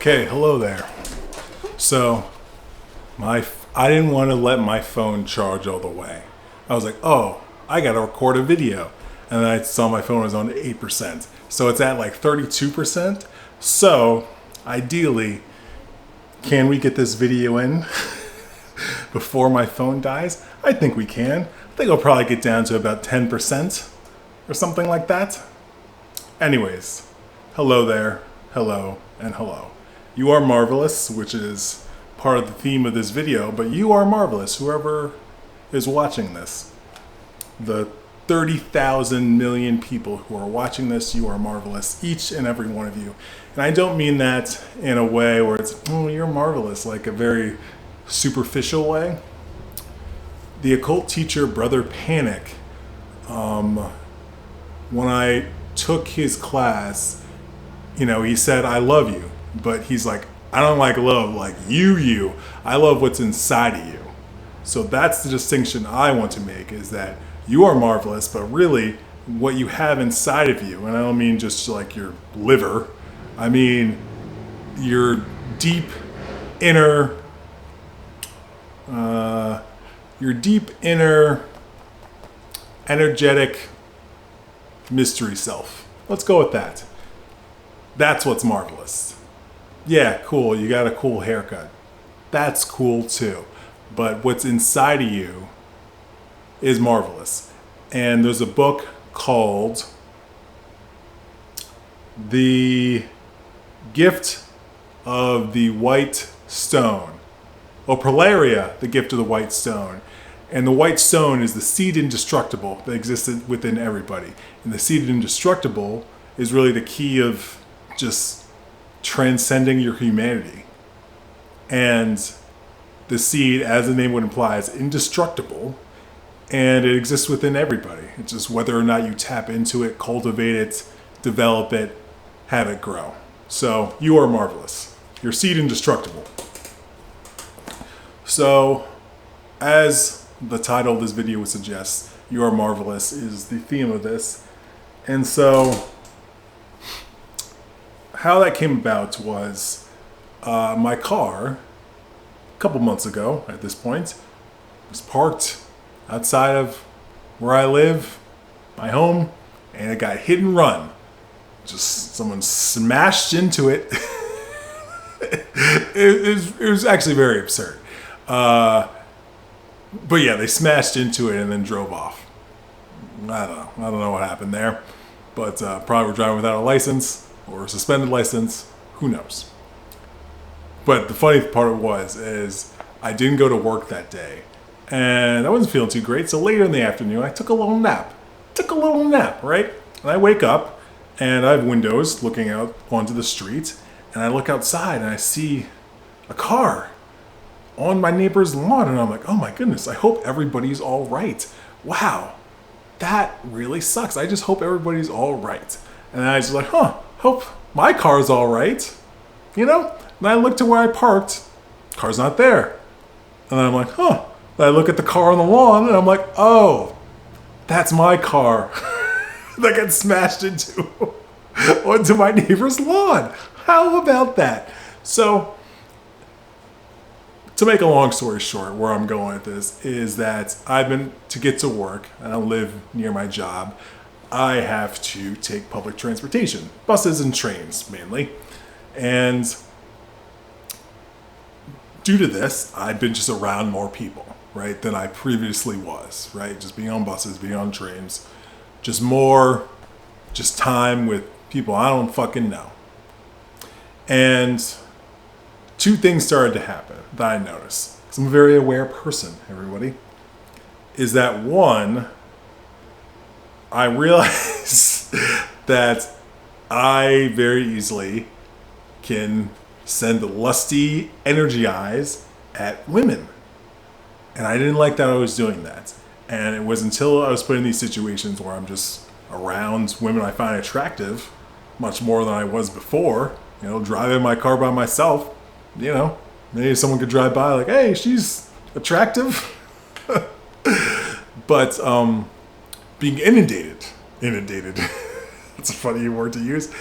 Okay, hello there. So, I didn't want to let my phone charge all the way. I was like, oh, I gotta record a video. And then I saw my phone was on 8%. So it's at like 32%. So, ideally, can we get this video in before my phone dies? I think we can. I think I'll probably get down to about 10% or something like that. Anyways, hello there, hello, and hello. You are marvelous, which is part of the theme of this video, but you are marvelous, whoever is watching this. The 30,000 million people who are watching this, you are marvelous, each and every one of you. And I don't mean that in a way where it's, oh, you're marvelous, like a very superficial way. The occult teacher, Brother Panic, when I took his class, he said, I love you. But he's like, I don't like love like you. I love what's inside of you. So that's the distinction I want to make, is that you are marvelous, but really what you have inside of you, and I don't mean just like your liver, I mean your deep inner, energetic mystery self. Let's go with that. That's what's marvelous. Yeah, cool, you got a cool haircut. That's cool too. But what's inside of you is marvelous. And there's a book called The Gift of the White Stone. Or Prolaria, The Gift of the White Stone. And the white stone is the seed indestructible that exists within everybody. And the seed indestructible is really the key of just transcending your humanity. And the seed, as the name would imply, is indestructible, and it exists within everybody. It's just whether or not you tap into it, cultivate it, develop it, have it grow. So you are marvelous. Your seed indestructible. So, as the title of this video would suggest, you are marvelous is the theme of this. And so how that came about was my car, a couple months ago at this point, was parked outside of where I live, my home, and it got hit and run. Just someone smashed into it. It was actually very absurd. But yeah, they smashed into it and then drove off. I don't know what happened there, but probably were driving without a license or a suspended license, who knows. But the funny part is I didn't go to work that day, and I wasn't feeling too great, so later in the afternoon I took a little nap, right? And I wake up, and I have windows looking out onto the street, and I look outside and I see a car on my neighbor's lawn, and I'm like, oh my goodness, I hope everybody's all right. Wow, that really sucks. I just hope everybody's all right. And I was like, hope my car's all right. And I look to where I parked, car's not there. And I'm like, And I look at the car on the lawn, and I'm like, oh, that's my car that got smashed into onto my neighbor's lawn. How about that? So, to make a long story short, where I'm going with this is that to get to work, and I live near my job, I have to take public transportation, buses and trains mainly. And due to this, I've been just around more people, right, than I previously was, right? Just being on buses, being on trains, just time with people I don't fucking know. And two things started to happen that I noticed, because I'm a very aware person, everybody, is that one, I realized that I very easily can send lusty energy eyes at women. And I didn't like that I was doing that. And it was until I was put in these situations where I'm just around women I find attractive, much more than I was before, driving my car by myself, maybe someone could drive by like, hey, she's attractive. But being inundated, that's a funny word to use,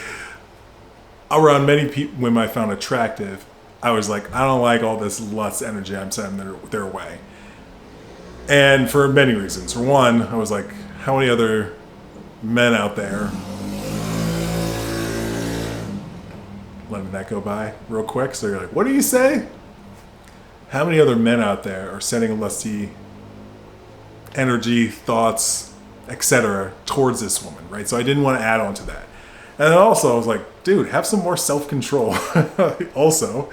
around many women I found attractive, I was like, I don't like all this lust energy I'm sending their way. And for many reasons. For one, I was like, how many other men out there, letting that go by real quick. So you're like, what do you say? How many other men out there are sending lusty energy, thoughts, etc. towards this woman, right? So I didn't want to add on to that. And then also I was like, dude, have some more self-control also.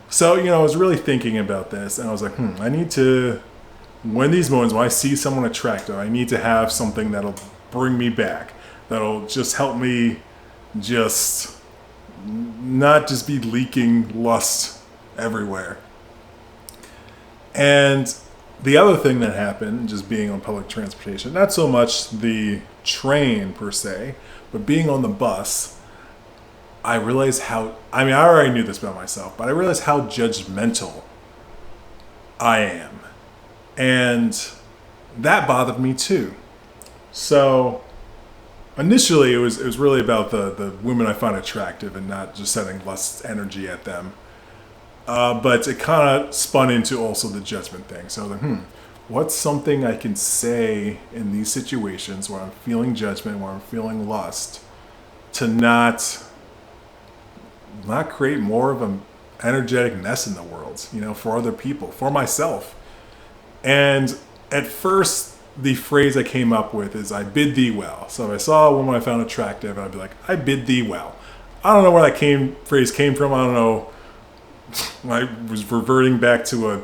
So, I was really thinking about this, and I was like, I need to, when these moments, when I see someone attractive, I need to have something that'll bring me back, that'll just help me just not just be leaking lust everywhere. And the other thing that happened, just being on public transportation, not so much the train per se, but being on the bus, I realized how, I already knew this about myself, but I realized how judgmental I am. And that bothered me too. So initially it was really about the women I find attractive and not just sending lust energy at them. But it kind of spun into also the judgment thing. So I was like, what's something I can say in these situations where I'm feeling judgment, where I'm feeling lust, to not create more of an energetic mess in the world, for other people, for myself. And at first, the phrase I came up with is, I bid thee well. So if I saw a woman I found attractive, I'd be like, I bid thee well. I don't know where that phrase came from. I don't know. I was reverting back to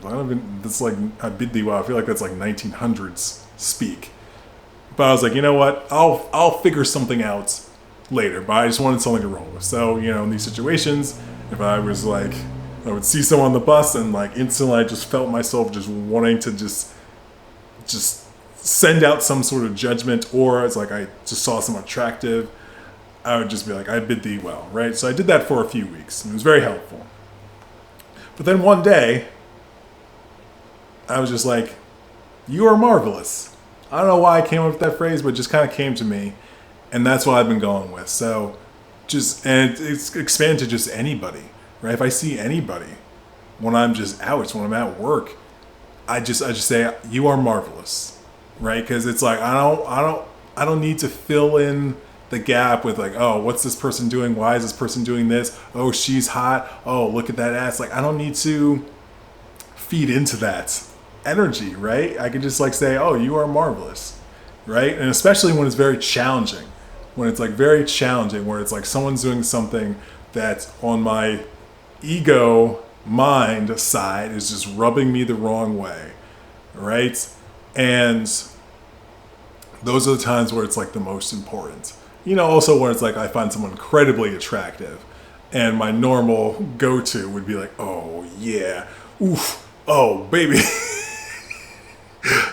I bid thee well. I feel like that's like 1900s speak. But I was like, you know what? I'll figure something out later, but I just wanted something to roll with. So, in these situations, if I was like, I would see someone on the bus and like instantly I just felt myself just wanting to just send out some sort of judgment, or it's like I just saw someone attractive, I would just be like, I bid thee well, right? So I did that for a few weeks, and it was very helpful. But then one day, I was just like, you are marvelous. I don't know why I came up with that phrase, but it just kind of came to me. And that's what I've been going with. So and it's expanded to just anybody, right? If I see anybody when I'm just out, when I'm at work, I just say, you are marvelous, right? Because it's like, I don't need to fill in the gap with like, oh, what's this person doing? Why is this person doing this? Oh, she's hot. Oh, look at that ass. Like, I don't need to feed into that energy, right? I can just like say, oh, you are marvelous, right? And especially when it's very challenging. When it's like very challenging, where it's like someone's doing something that's on my ego mind side is just rubbing me the wrong way, right? And those are the times where it's like the most important. Also where it's like I find someone incredibly attractive, and my normal go-to would be like, oh yeah, oof, oh baby.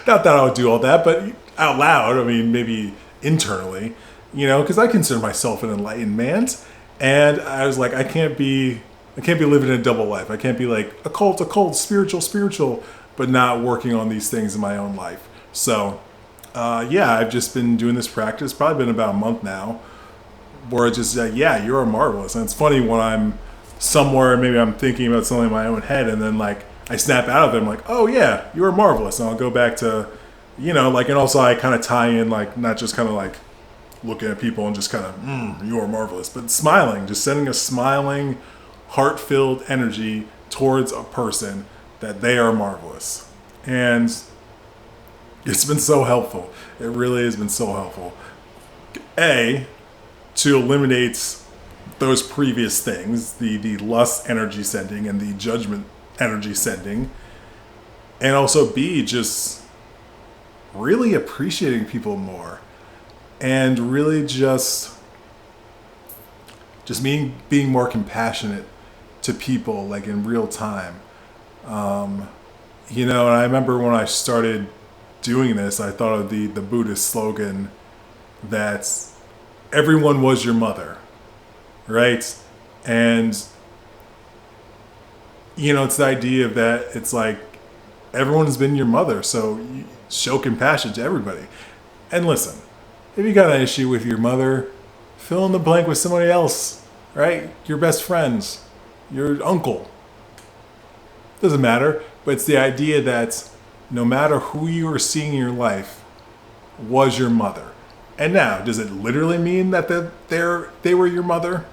Not that I would do all that, but out loud, maybe internally. Because I consider myself an enlightened man, and I was like, I can't be living a double life. I can't be like occult, spiritual, but not working on these things in my own life. So, I've just been doing this practice, probably been about a month now, where it's just like, yeah, you're marvelous. And it's funny when I'm somewhere, maybe I'm thinking about something in my own head, and then like I snap out of it, I'm like, oh yeah, you are marvelous. And I'll go back to, and also I kind of tie in, like, not just kind of like looking at people and just kind of, you are marvelous, but smiling, just sending a smiling, heart-filled energy towards a person that they are marvelous. And it's been so helpful. It really has been so helpful. To eliminate those previous things, the lust energy sending and the judgment energy sending, and also B, just really appreciating people more. And really just being more compassionate to people, like in real time. And I remember when I started doing this, I thought of the Buddhist slogan that everyone was your mother, right? And, it's the idea of that, it's like everyone's been your mother, so you show compassion to everybody. And listen, if you got an issue with your mother, fill in the blank with somebody else, right? Your best friends, your uncle. Doesn't matter, but it's the idea that no matter who you are seeing in your life was your mother. And now, does it literally mean that they were your mother?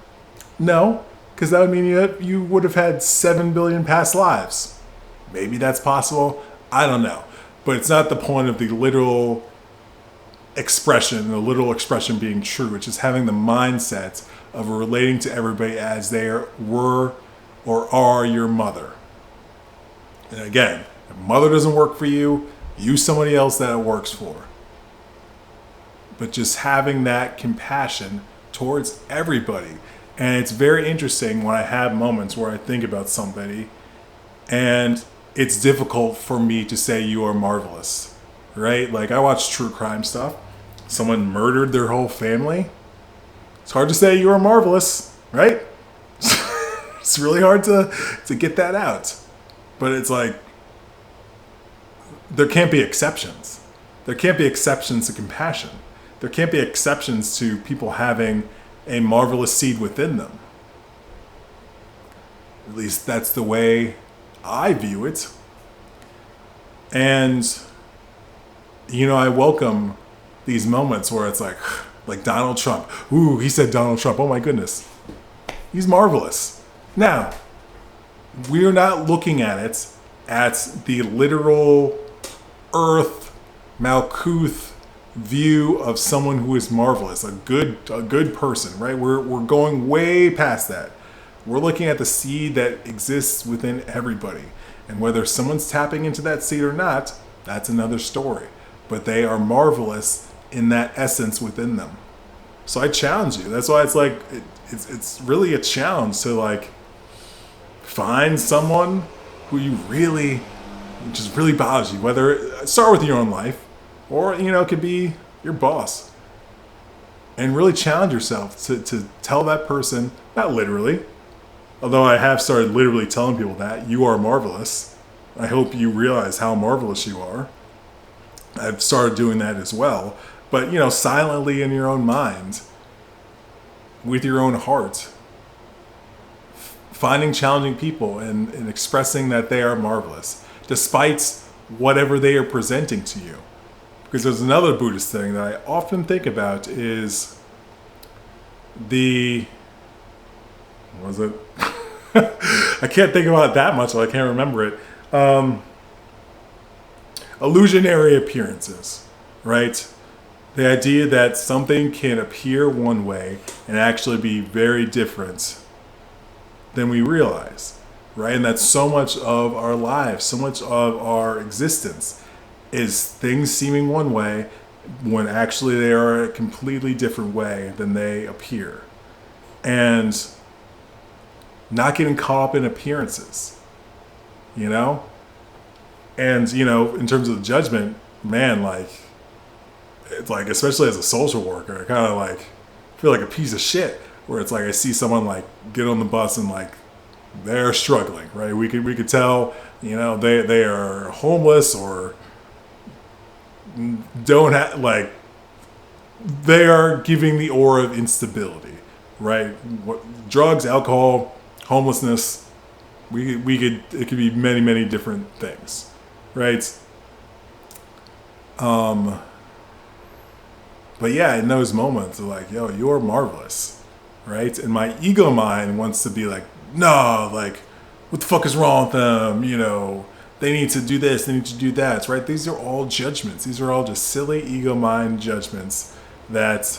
No, because that would mean you would have had 7 billion past lives. Maybe that's possible. I don't know. But it's not the point of the literal expression being true. It's just having the mindset of relating to everybody as they were or are your mother. And again, if mother doesn't work for you, use somebody else that it works for. But just having that compassion towards everybody. And it's very interesting when I have moments where I think about somebody and it's difficult for me to say you are marvelous, right? Like I watch true crime stuff. Someone murdered their whole family. It's hard to say you are marvelous, right? It's really hard to get that out. But it's like, there can't be exceptions. There can't be exceptions to compassion. There can't be exceptions to people having a marvelous seed within them. At least that's the way I view it. And, I welcome these moments where it's like Donald Trump. Ooh, he said Donald Trump. Oh my goodness. He's marvelous. Now, we're not looking at it at the literal earth, Malkuth view of someone who is marvelous, a good person, right? We're going way past that. We're looking at the seed that exists within everybody. And whether someone's tapping into that seed or not, that's another story. But they are marvelous in that essence within them. So I challenge you. That's why it's like, it's really a challenge to find someone who just really bothers you. Whether, start with your own life, or, it could be your boss. And really challenge yourself to tell that person, not literally, although I have started literally telling people that, you are marvelous. I hope you realize how marvelous you are. I've started doing that as well. But, silently in your own mind, with your own heart, finding challenging people and expressing that they are marvelous, despite whatever they are presenting to you. Because there's another Buddhist thing that I often think about is what was it? I can't think about it that much, so I can't remember it. Illusionary appearances, right? The idea that something can appear one way and actually be very different than we realize, right? And that's so much of our lives, so much of our existence is things seeming one way when actually they are a completely different way than they appear. And not getting caught up in appearances, And, in terms of the judgment, man, it's especially as a social worker, I kind of feel like a piece of shit where it's I see someone get on the bus and they're struggling, right? We could tell, they are homeless or don't have, they are giving the aura of instability, right? Drugs, alcohol, homelessness, it could be many, many different things, right? But yeah, in those moments, they're yo, you're marvelous, right? And my ego mind wants to be no, what the fuck is wrong with them? They need to do this, they need to do that, right? These are all judgments. These are all just silly ego mind judgments that,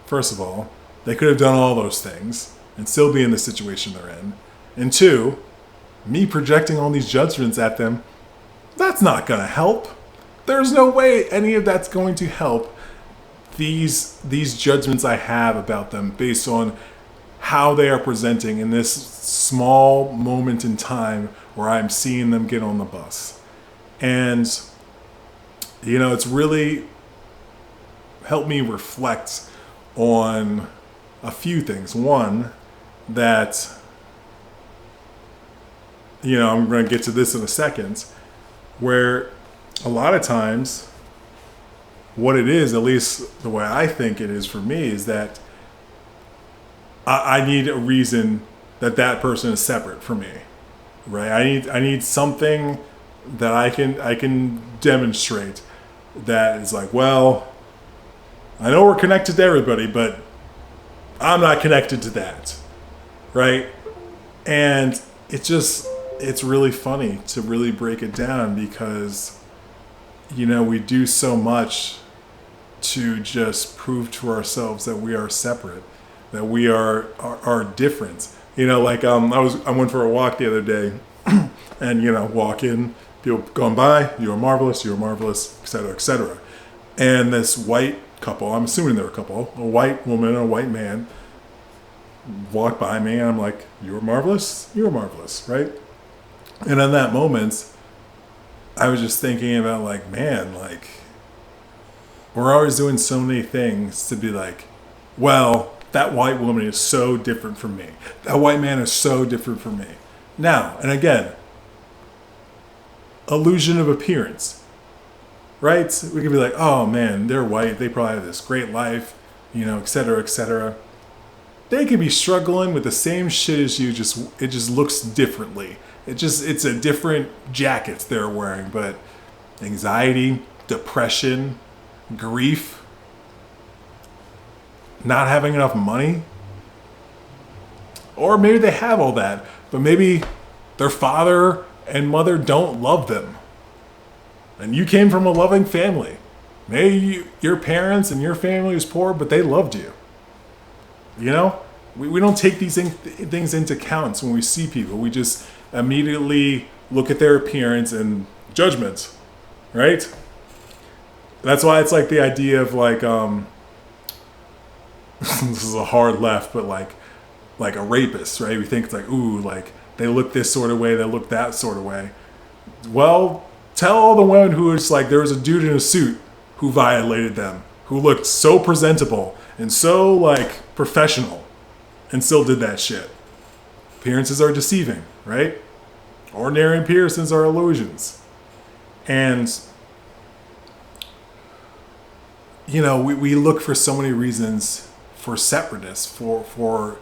first of all, they could have done all those things and still be in the situation they're in. And two, me projecting all these judgments at them, that's not going to help. There's no way any of that's going to help these judgments I have about them based on how they are presenting in this small moment in time where I'm seeing them get on the bus. And, it's really helped me reflect on a few things. One, that, I'm going to get to this in a second, where a lot of times what it is, at least the way I think it is for me, is that I need a reason that that person is separate from me, right? I need something that I can demonstrate that is like, well, I know we're connected to everybody, but I'm not connected to that, right? And it's really funny to really break it down because, we do so much to just prove to ourselves that we are separate, that we are different. Like I went for a walk the other day, and walking, people going by, you are marvelous, et cetera, et cetera. And this white couple, I'm assuming they're a couple, a white woman and a white man, walked by me, and I'm like, you're marvelous, right? And in that moment, I was just thinking about like, man, like, we're always doing so many things to be like, well, that white woman is so different from me. That white man is so different from me. Now, and again, illusion of appearance, right? We could be like, oh man, they're white. They probably have this great life, et cetera, et cetera. They could be struggling with the same shit as you, it just looks differently. It's a different jacket they're wearing, but anxiety, depression, grief, not having enough money, or maybe they have all that, but maybe their father and mother don't love them, and you came from a loving family. Maybe your parents and your family was poor, but they loved you. We don't take these things into account when we see people. We just immediately look at their appearance and judgment, right? That's why it's like the idea of like, this is a hard left, but like a rapist, right? We think it's like, ooh, like they look this sort of way, they look that sort of way. Well, tell all the women who it's like there was a dude in a suit who violated them, who looked so presentable and so like professional and still did that shit. Appearances are deceiving, right? Ordinary appearances are illusions. And we look for so many reasons for separateness, for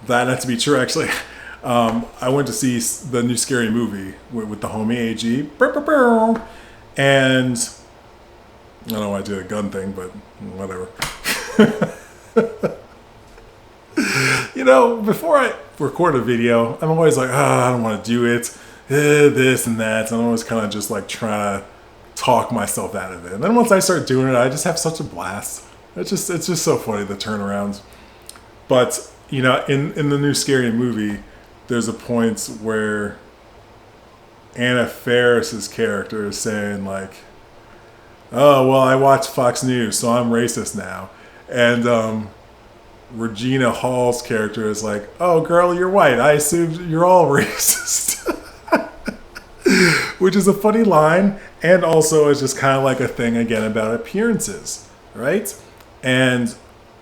that not to be true. Actually, I went to see the new Scary Movie with the homie AG, and I don't know why I did a gun thing, but whatever. Before I record a video, I'm always like, I don't want to do it, this and that. And I'm always kind of just like trying to talk myself out of it. And then once I start doing it, I just have such a blast. It's just so funny, the turnarounds. But, in the new Scary Movie, there's a point where Anna Faris's character is saying like, oh, well, I watch Fox News, so I'm racist now. And Regina Hall's character is like, oh, girl, you're white. I assume you're all racist. Which is a funny line, and also is just kind of like a thing, again, about appearances, right? And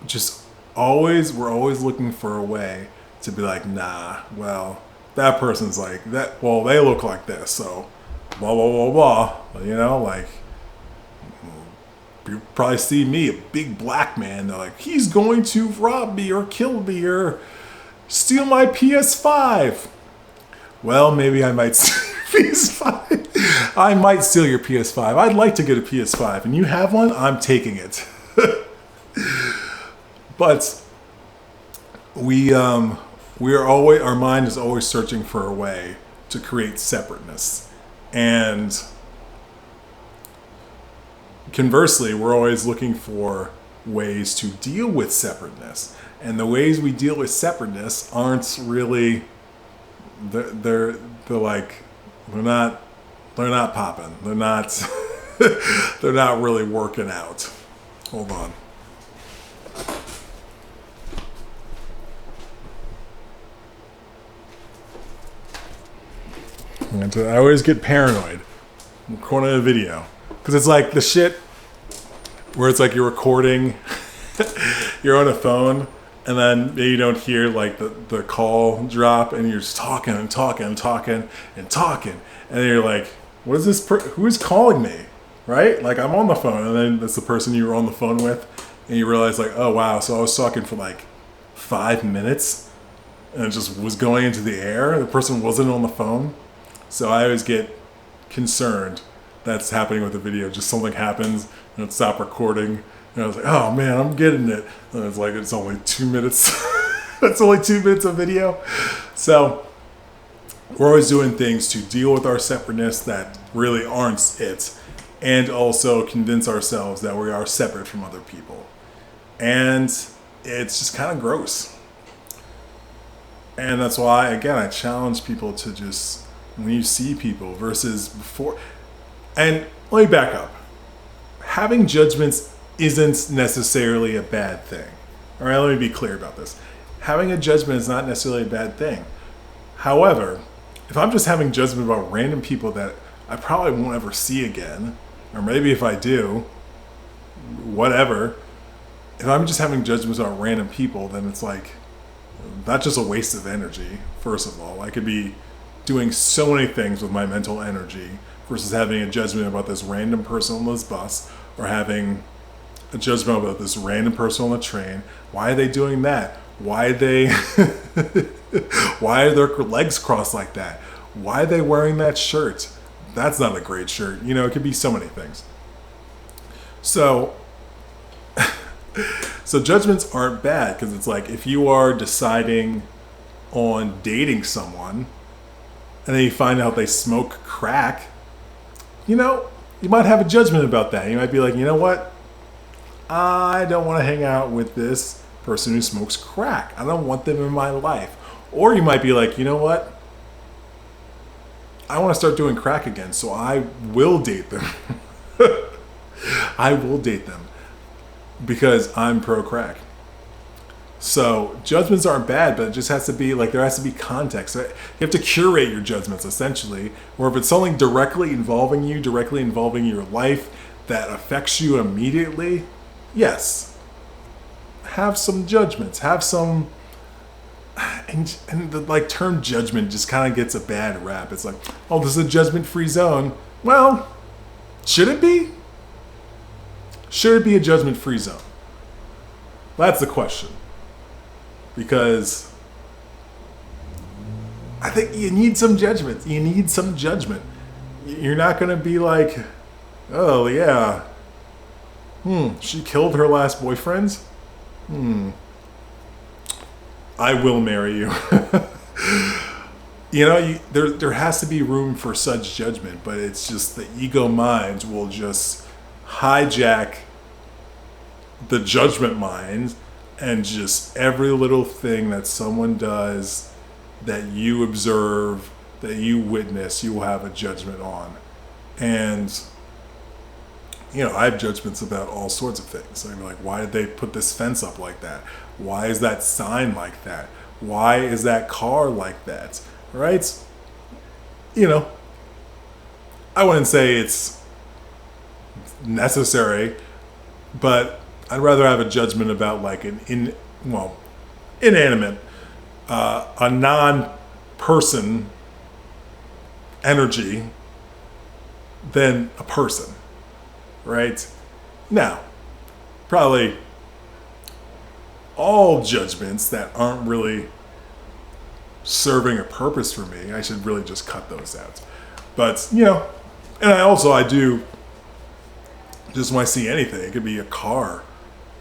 just we're always looking for a way to be like, nah, well, that person's like that. Well, they look like this, so blah, blah, blah, blah. Like, you probably see me, a big black man. They're like, he's going to rob me or kill me or steal my PS5. Well, maybe I might steal your PS5. I might steal your PS5. I'd like to get a PS5, and you have one. I'm taking it. But our mind is always searching for a way to create separateness, and conversely, we're always looking for ways to deal with separateness. And the ways we deal with separateness aren't really, they're not popping. They're not, they're not really working out. Hold on. I always get paranoid recording a video. Because it's like the shit where it's like you're recording, you're on a phone, and then you don't hear like the call drop, and you're just talking and talking and talking and talking. And then you're like, what is this? Who is calling me? Right? Like I'm on the phone, and then that's the person you were on the phone with, and you realize like, oh wow, so I was talking for like 5 minutes and it just was going into the air. The person wasn't on the phone. So I always get concerned that's happening with the video. Just something happens and it stopped recording. And I was like, oh man, I'm getting it. And it's like, it's only 2 minutes. It's only 2 minutes of video. So we're always doing things to deal with our separateness that really aren't it, and also convince ourselves that we are separate from other people. And it's just kind of gross. And that's why, again, I challenge people to just, when you see people versus before, and let me back up. Having judgments isn't necessarily a bad thing. All right, let me be clear about this. Having a judgment is not necessarily a bad thing. However, if I'm just having judgment about random people that I probably won't ever see again, or maybe if I do, whatever, if I'm just having judgments about random people, then it's like, that's just a waste of energy, first of all. I could be doing so many things with my mental energy versus having a judgment about this random person on this bus, or having a judgment about this random person on the train. Why are they doing that? Why are they why are their legs crossed like that? Why are they wearing that shirt? That's not a great shirt. You know, it could be so many things. So so judgments aren't bad, because it's like, if you are deciding on dating someone and then you find out they smoke crack, you know, you might have a judgment about that. You might be like, you know what? I don't want to hang out with this person who smokes crack. I don't want them in my life. Or you might be like, you know what? I want to start doing crack again, so I will date them. I will date them because I'm pro crack. So judgments aren't bad, but it just has to be like, there has to be context. You have to curate your judgments, essentially. Or if it's something directly involving you, directly involving your life that affects you immediately, yes, have some judgments. Have some, and the like term judgment just kind of gets a bad rap. It's like, oh, this is a judgment-free zone. Well, should it be? Should it be a judgment-free zone? That's the question. Because I think you need some judgment. You need some judgment. You're not going to be like, oh yeah, she killed her last boyfriends? I will marry you. You know, there has to be room for such judgment, but it's just the ego mind will just hijack the judgment mind, and just every little thing that someone does, that you observe, that you witness, you will have a judgment on. And, you know, I have judgments about all sorts of things. I'm like, why did they put this fence up like that? Why is that sign like that? Why is that car like that? Right? You know, I wouldn't say it's necessary, but I'd rather have a judgment about like an inanimate, a non-person energy than a person, right? Now, probably all judgments that aren't really serving a purpose for me, I should really just cut those out. But, you know, and I do, just when I see anything, it could be a car,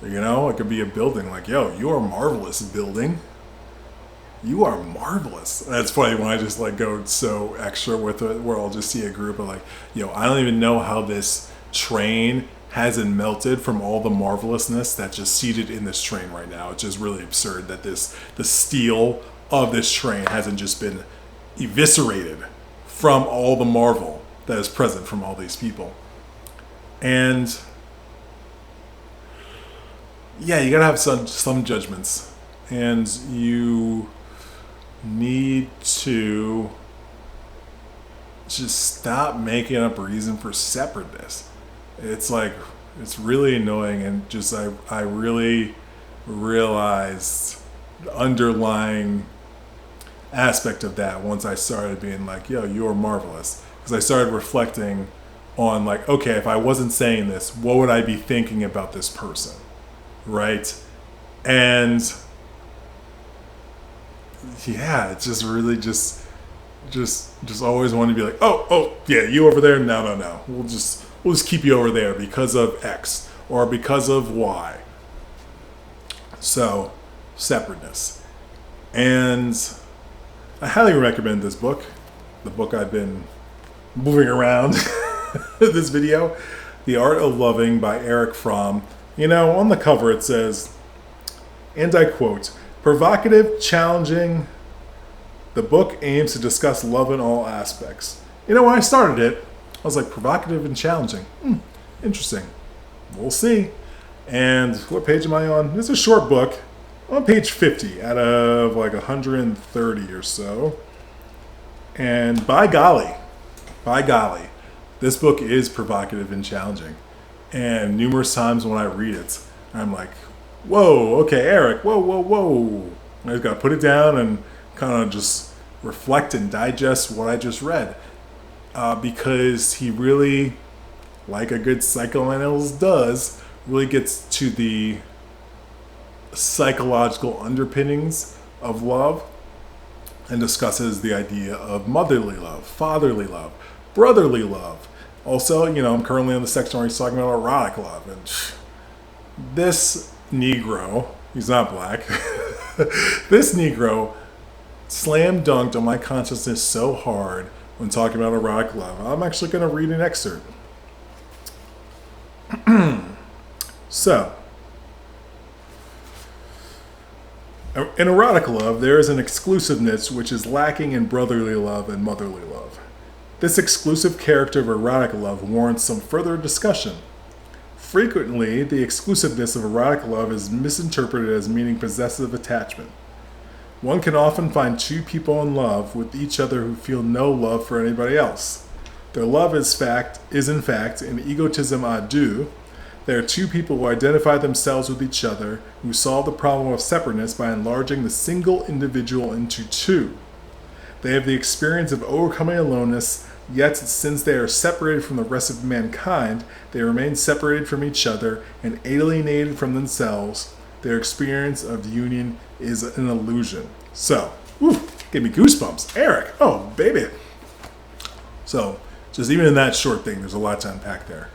you know, it could be a building, like, yo, you are marvelous, building. You are marvelous. And it's funny when I just like go so extra with it, where I'll just see a group of like, yo, I don't even know how this train hasn't melted from all the marvelousness that's just seated in this train right now. It's just really absurd that the steel of this train hasn't just been eviscerated from all the marvel that is present from all these people. And yeah, you gotta have some judgments, and you need to just stop making up a reason for separateness. It's like, it's really annoying, and just I really realized the underlying aspect of that once I started being like, yo, you are marvelous. Because I started reflecting on like, okay, if I wasn't saying this, what would I be thinking about this person? Right? And yeah, it's just really just always want to be like, oh, yeah, you over there. No. We'll just keep you over there because of X or because of Y. So, separateness. And I highly recommend this book. The book I've been moving around this video. The Art of Loving by Erich Fromm. You know, on the cover it says, and I quote, provocative, challenging. The book aims to discuss love in all aspects. You know, when I started it, I was like, provocative and challenging. Interesting. We'll see. And what page am I on? It's a short book. I'm on page 50 out of like 130 or so. And by golly, this book is provocative and challenging. And numerous times when I read it, I'm like, whoa, okay, Eric, whoa. I just got to put it down and kind of just reflect and digest what I just read. Because he really, like a good psychoanalyst does, really gets to the psychological underpinnings of love and discusses the idea of motherly love, fatherly love, brotherly love. Also, you know, I'm currently on the section where he's talking about erotic love. And this Negro, he's not black, this Negro slam dunked on my consciousness so hard when talking about erotic love. I'm actually going to read an excerpt. So, in erotic love, there is an exclusiveness which is lacking in brotherly love and motherly love. This exclusive character of erotic love warrants some further discussion. Frequently, the exclusiveness of erotic love is misinterpreted as meaning possessive attachment. One can often find two people in love with each other who feel no love for anybody else. Their love is in fact an egotism à deux. They are two people who identify themselves with each other, who solve the problem of separateness by enlarging the single individual into two. They have the experience of overcoming aloneness, yet since they are separated from the rest of mankind, they remain separated from each other and alienated from themselves. Their experience of union is an illusion. So, give me goosebumps. Eric, oh, baby. So, just even in that short thing, there's a lot to unpack there.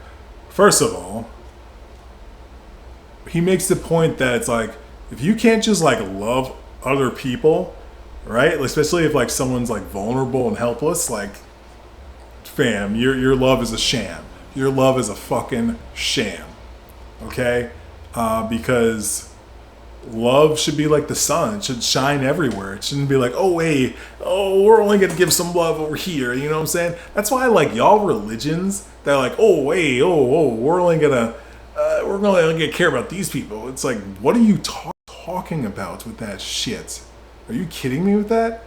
First of all, he makes the point that it's like, if you can't just like love other people, right? Especially if like someone's like vulnerable and helpless, like, fam, your love is a sham. Your love is a fucking sham. Okay? Because love should be like the sun. It should shine everywhere. It shouldn't be like, we're only gonna give some love over here. You know what I'm saying? That's why like y'all religions, they're like, we're only gonna care about these people. It's like, what are you talking about with that shit? Are you kidding me with that?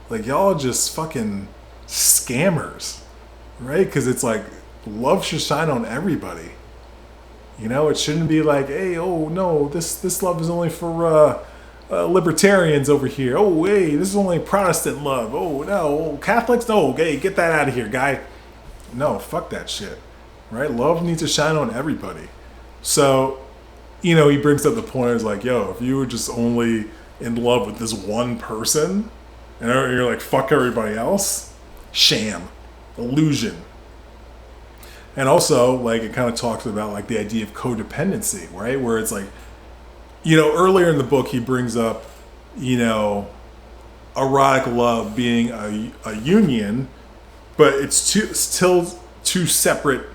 Like, y'all are just fucking scammers, right? Because it's like, love should shine on everybody. You know, it shouldn't be like, hey, oh no, this love is only for libertarians over here. Oh, hey, this is only Protestant love. Oh no, Catholics, no, hey, get that out of here, guy. No, fuck that shit, right? Love needs to shine on everybody. So, you know, he brings up the point, is like, yo, if you were just only in love with this one person, and you're like, fuck everybody else, sham, illusion. And also, like, it kind of talks about like the idea of codependency, right? Where it's like, you know, earlier in the book he brings up, you know, erotic love being a union, but it's still two separate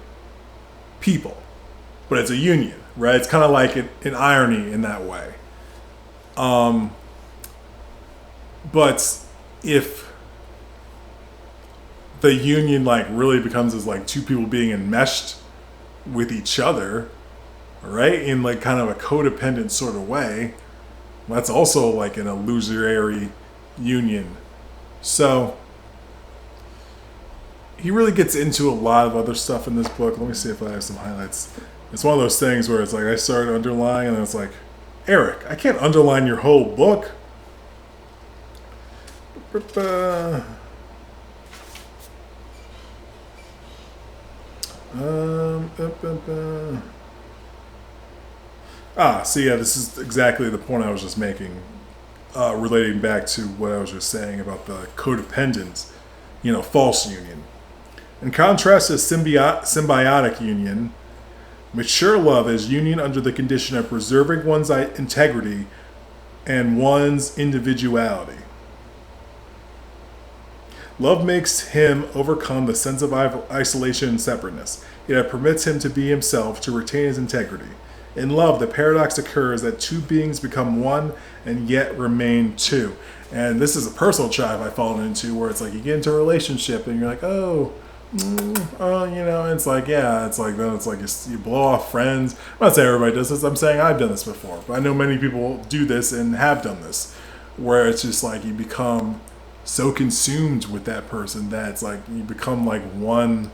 people, but it's a union, right? It's kind of like an irony in that way. But if the union like really becomes as like two people being enmeshed with each other, right, in like kind of a codependent sort of way, that's also like an illusory union. So he really gets into a lot of other stuff in this book. Let me see if I have some highlights. It's one of those things where it's like I started underlining and then it's like, Eric, I can't underline your whole book. See, yeah, this is exactly the point I was just making. relating back to what I was just saying about the codependent, false union. In contrast to symbiotic union, mature love is union under the condition of preserving one's integrity and one's individuality. Love makes him overcome the sense of isolation and separateness. It permits him to be himself, to retain his integrity. In love, the paradox occurs that two beings become one and yet remain two. And this is a personal trap I've fallen into, where it's like you get into a relationship and you're like, it's like, yeah, it's like, then it's like you blow off friends. I'm not saying everybody does this. I'm saying I've done this before. But I know many people do this and have done this, where it's just like you become so consumed with that person that it's like you become like one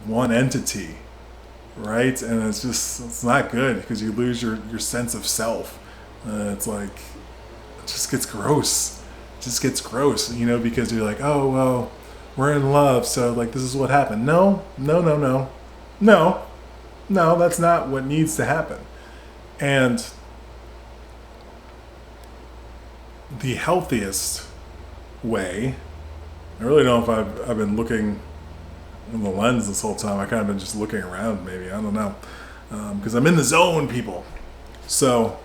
entity, right? And it's not good, because you lose your sense of self. It's like, it just gets gross. Because you're like, oh, well, we're in love, so like this is what happened. No, that's not what needs to happen. And the healthiest way, I really don't know if I've been looking in the lens this whole time. I kind of been just looking around, maybe, I don't know, because I'm in the zone, people. So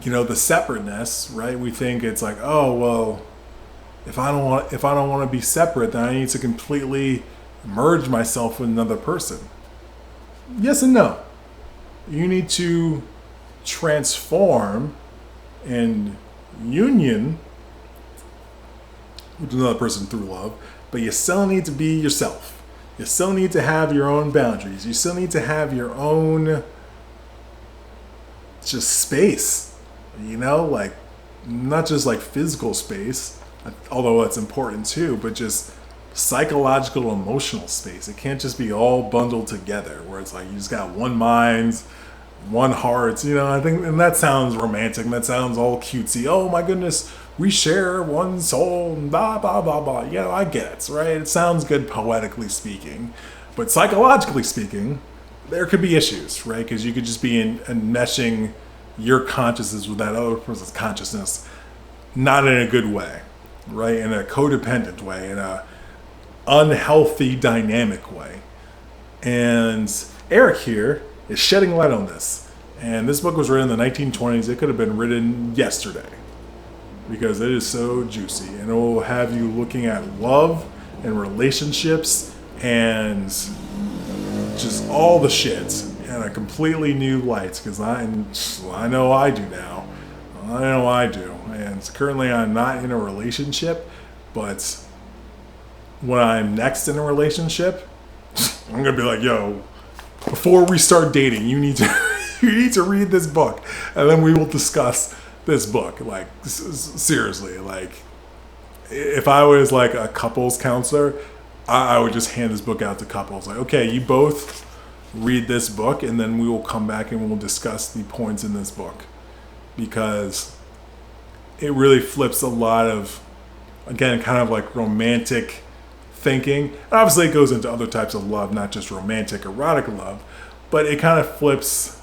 the separateness, right? We think it's like, oh, well, if I don't want to be separate, then I need to completely merge myself with another person. Yes and no. You need to transform and union with another person through love, but you still need to be yourself. You still need to have your own boundaries. You still need to have your own just space, like not just like physical space, although that's important too, but just psychological, emotional space. It can't just be all bundled together, where it's like you just got one mind, one heart. I think, and that sounds romantic, and that sounds all cutesy. Oh my goodness, we share one soul, and blah blah blah blah. I get it, right? It sounds good poetically speaking, but psychologically speaking, there could be issues, right? Because you could just be enmeshing your consciousness with that other person's consciousness, not in a good way, right? In a codependent way, in a unhealthy dynamic way. And Erich here is shedding light on this. And this book was written in the 1920s. It could have been written yesterday, because it is so juicy, and it will have you looking at love and relationships and just all the shit in a completely new light, because I know I do now. I know I do. And currently I'm not in a relationship, but when I'm next in a relationship, I'm gonna be like, yo, before we start dating, you need to read this book, and then we will discuss this book. Like, seriously, like, if I was like a couples counselor, I would just hand this book out to couples. Like, okay, you both read this book, and then we will come back and we'll discuss the points in this book, because it really flips a lot of, again, kind of like romantic thinking. And obviously it goes into other types of love, not just romantic, erotic love, but it kind of flips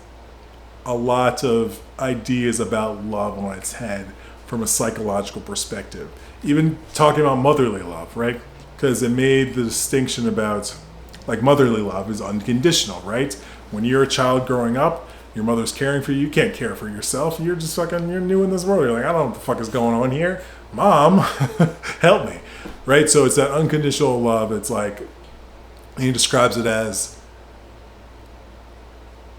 a lot of ideas about love on its head from a psychological perspective. Even talking about motherly love, right? Because it made the distinction about, like, motherly love is unconditional, right? When you're a child growing up, your mother's caring for you. You can't care for yourself. You're just fucking, you're new in this world. You're like, I don't know what the fuck is going on here. Mom, help me, right? So it's that unconditional love. It's like, he describes it as,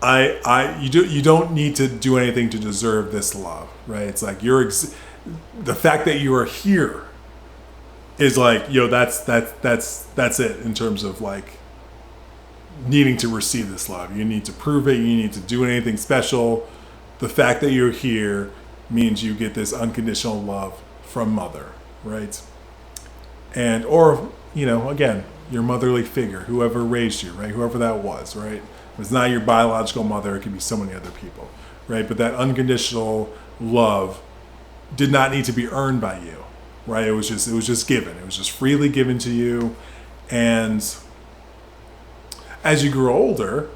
you don't need to do anything to deserve this love, right? It's like the fact that you are here is like, that's it in terms of like needing to receive this love. You need to prove it. You need to do anything special. The fact that you're here means you get this unconditional love from mother, right? And, or, again, your motherly figure, whoever raised you, right? Whoever that was, right? If it's not your biological mother, it could be so many other people, right? But that unconditional love did not need to be earned by you, right? It was just given. It was just freely given to you. And as you grow older,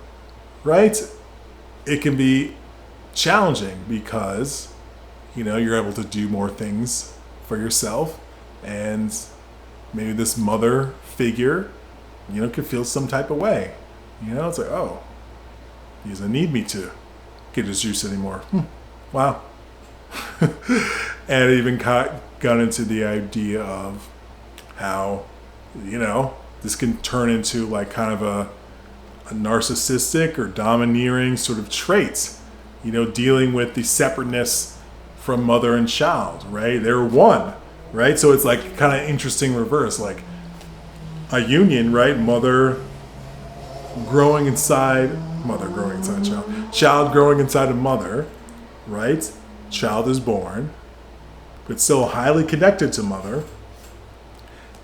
right, it can be challenging, because you're able to do more things for yourself, and maybe this mother figure, could feel some type of way. It's like, oh, he doesn't need me to get his juice anymore. Wow. And it even got into the idea of how, this can turn into like kind of a narcissistic or domineering sort of traits, dealing with the separateness from mother and child, right? They're one, right? So it's like kind of interesting reverse, like a union, right? Mother growing inside child growing inside of mother, right? Child is born, but still highly connected to mother.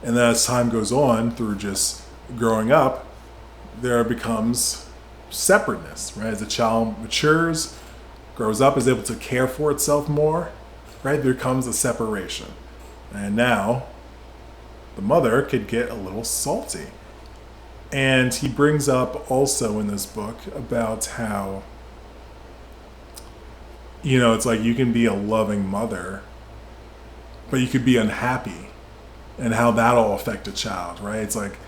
And then as time goes on through just growing up, there becomes separateness, right? As the child matures, grows up, is able to care for itself more, right? There comes a separation. And now the mother could get a little salty. And he brings up also in this book about how, it's like you can be a loving mother, but you could be unhappy, and how that'll affect a child, right? It's like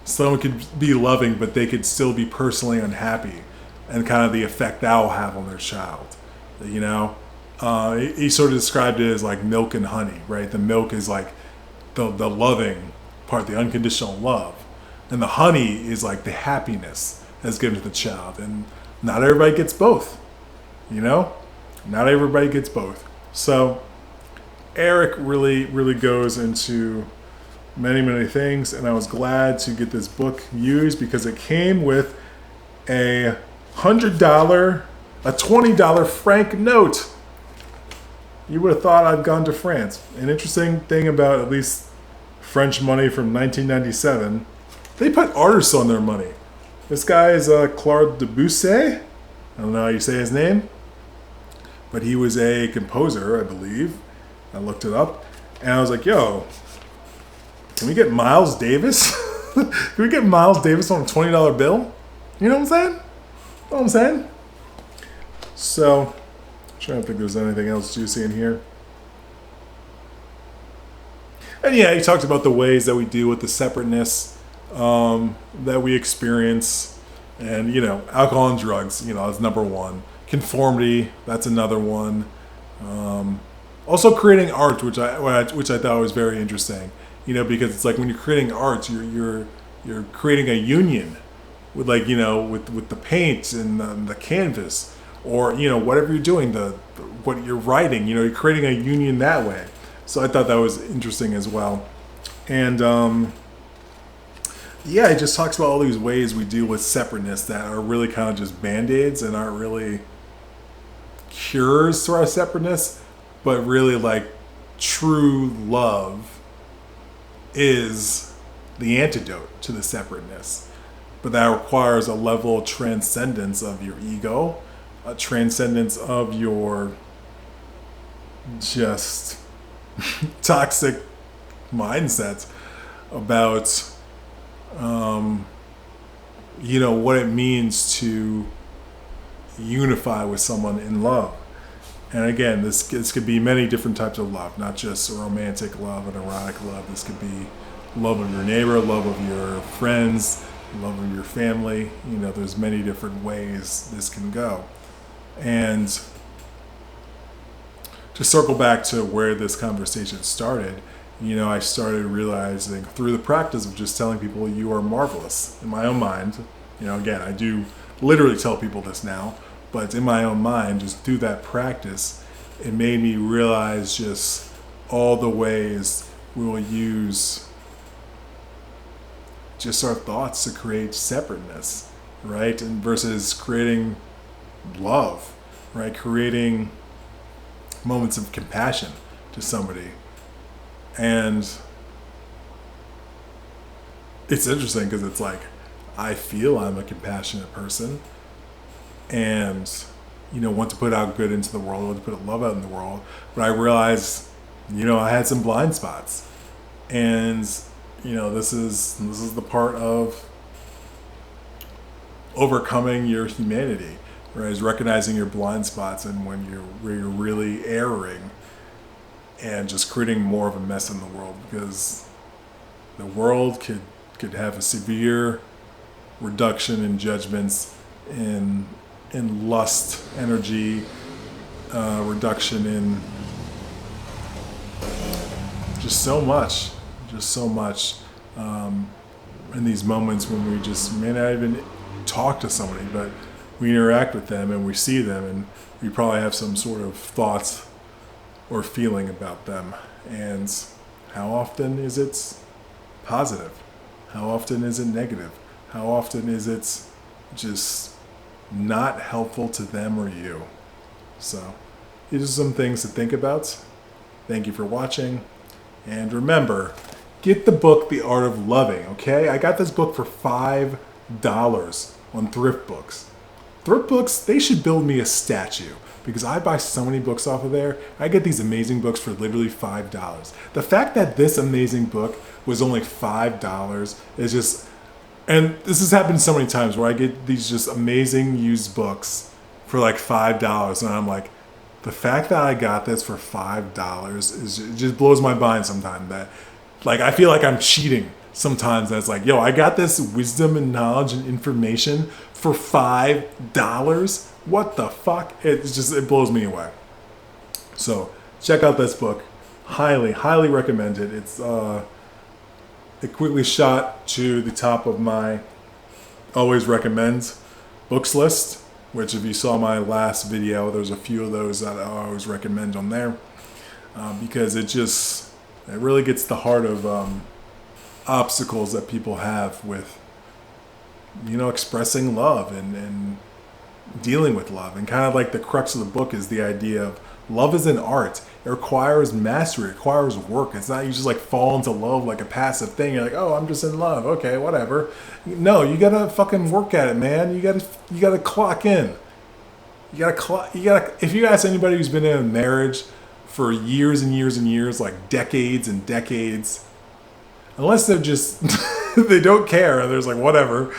someone could be loving, but they could still be personally unhappy, and kind of the effect that'll have on their child, He sort of described it as like milk and honey, right? The milk is like the loving part, the unconditional love. And the honey is like the happiness that's given to the child. And not everybody gets both, Not everybody gets both. So Erich really, really goes into many, many things. And I was glad to get this book used because it came with a $100, a $20 franc note. You would have thought I'd gone to France. An interesting thing about at least French money from 1997, they put artists on their money. This guy is Claude Debussy. I don't know how you say his name, but he was a composer, I believe. I looked it up, and I was like, yo, can we get Miles Davis? Can we get Miles Davis on a $20 bill? You know what I'm saying? So, I'm trying to think if there's anything else juicy in here. And yeah, he talked about the ways that we deal with the separateness that we experience. And, alcohol and drugs, that's number one. Conformity, that's another one. Also creating art, which I thought was very interesting. Because it's like when you're creating art, you're creating a union with with the paint and the canvas, or whatever you're doing, what you're writing. You're creating a union that way. So I thought that was interesting as well. And it just talks about all these ways we deal with separateness that are really kind of just band-aids and aren't really cures to our separateness, but really like true love is the antidote to the separateness. But that requires a level of transcendence of your ego, a transcendence of your just toxic mindsets about what it means to unify with someone in love. And again, this could be many different types of love, not just romantic love and erotic love. This could be love of your neighbor, love of your friends, love of your family. There's many different ways this can go. And to circle back to where this conversation started, I started realizing through the practice of just telling people you are marvelous in my own mind. Again, I do literally tell people this now, but in my own mind, just through that practice, it made me realize just all the ways we will use just our thoughts to create separateness, right? And versus creating love, right? Creating moments of compassion to somebody. And it's interesting because it's like, I feel I'm a compassionate person and, want to put out good into the world, want to put love out in the world. But I realized, I had some blind spots. And, this is the part of overcoming your humanity, right? Is recognizing your blind spots and when you're really erring and just creating more of a mess in the world, because the world could have a severe reduction in judgments, in lust, energy, reduction in just so much, in these moments when we just may not even talk to somebody, but we interact with them and we see them, and we probably have some sort of thoughts or feeling about them. And how often is it positive? How often is it negative? How often is it just not helpful to them or you? So these are some things to think about. Thank you for watching. And remember, get the book, The Art of Loving, okay? I got this book for $5 on Thrift Books. Thrift Books, they should build me a statue, because I buy so many books off of there. I get these amazing books for literally $5. The fact that this amazing book was only $5 is just, and this has happened so many times where I get these just amazing used books for like $5, and I'm like, the fact that I got this for $5 is, it just blows my mind sometimes. That, like, I feel like I'm cheating sometimes. That's like, yo, I got this wisdom and knowledge and information for $5. What the fuck? It blows me away. So check out this book. Highly recommend it. It quickly shot to the top of my always recommend books list, which if you saw my last video, there's a few of those that I always recommend on there, because it really gets the heart of obstacles that people have with, expressing love and dealing with love. And kind of like the crux of the book is the idea of love is an art. It requires mastery. It requires work. It's not you just like fall into love like a passive thing. You're like, oh, I'm just in love. Okay, whatever. No, you gotta fucking work at it, man. You gotta clock in. If you ask anybody who's been in a marriage for years and years and years, like decades and decades, unless they're just they don't care and there's like whatever,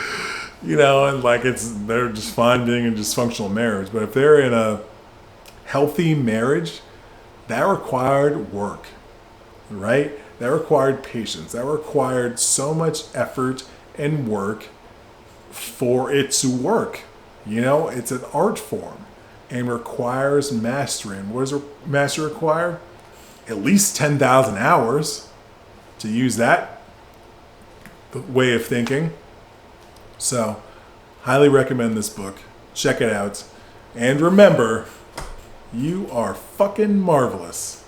and like they're just fine being in a dysfunctional marriage. But if they're in a healthy marriage, that required work, right? That required patience. That required so much effort and work for it to work. It's an art form and requires mastery. And what does mastery require? At least 10,000 hours, to use that way of thinking. So, highly recommend this book. Check it out. And remember, you are fucking marvelous.